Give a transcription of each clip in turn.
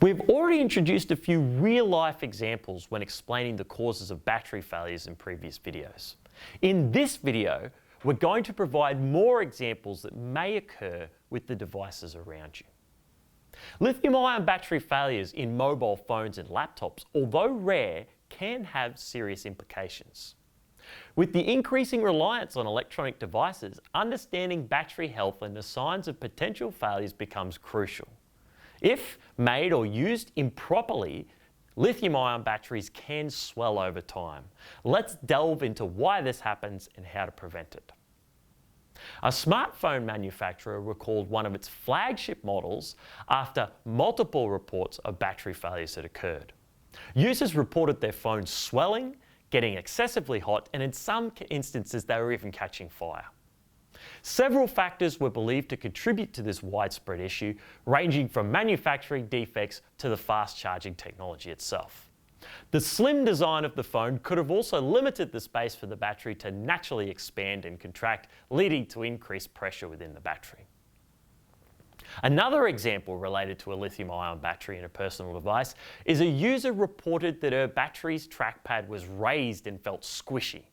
We've already introduced a few real-life examples when explaining the causes of battery failures in previous videos. In this video, we're going to provide more examples that may occur with the devices around you. Lithium-ion battery failures in mobile phones and laptops, although rare, can have serious implications. With the increasing reliance on electronic devices, understanding battery health and the signs of potential failures becomes crucial. If made or used improperly, lithium-ion batteries can swell over time. Let's delve into why this happens and how to prevent it. A smartphone manufacturer recalled one of its flagship models after multiple reports of battery failures had occurred. Users reported their phones swelling, getting excessively hot, and in some instances they were even catching fire. Several factors were believed to contribute to this widespread issue, ranging from manufacturing defects to the fast charging technology itself. The slim design of the phone could have also limited the space for the battery to naturally expand and contract, leading to increased pressure within the battery. Another example related to a lithium-ion battery in a personal device is a user reported that her battery's trackpad was raised and felt squishy.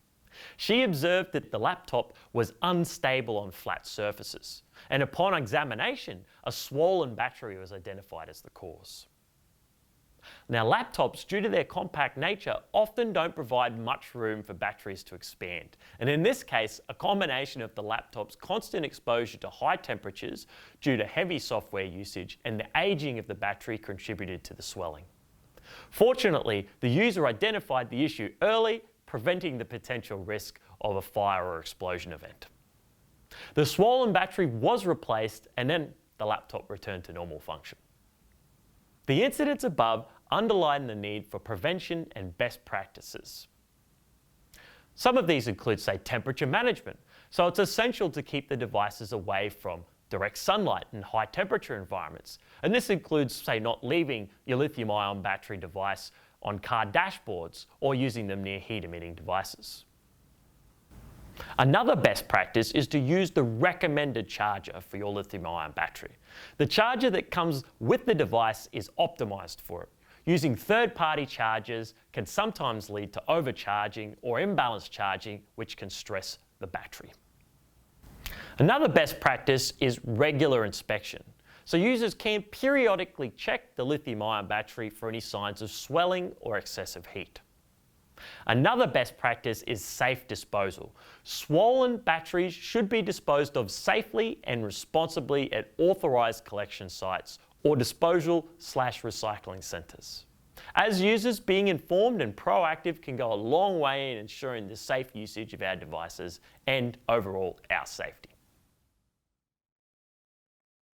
She observed that the laptop was unstable on flat surfaces, and upon examination, a swollen battery was identified as the cause. Now, laptops, due to their compact nature, often don't provide much room for batteries to expand. And in this case, a combination of the laptop's constant exposure to high temperatures due to heavy software usage and the aging of the battery contributed to the swelling. Fortunately, the user identified the issue early, preventing the potential risk of a fire or explosion event. The swollen battery was replaced and then the laptop returned to normal function. The incidents above underline the need for prevention and best practices. Some of these include, say, temperature management. So it's essential to keep the devices away from direct sunlight and high temperature environments. And this includes, say, not leaving your lithium-ion battery device on car dashboards or using them near heat-emitting devices. Another best practice is to use the recommended charger for your lithium-ion battery. The charger that comes with the device is optimized for it. Using third-party chargers can sometimes lead to overcharging or imbalanced charging, which can stress the battery. Another best practice is regular inspection. So users can periodically check the lithium-ion battery for any signs of swelling or excessive heat. Another best practice is safe disposal. Swollen batteries should be disposed of safely and responsibly at authorized collection sites or disposal/recycling centers. As users, being informed and proactive can go a long way in ensuring the safe usage of our devices and overall our safety.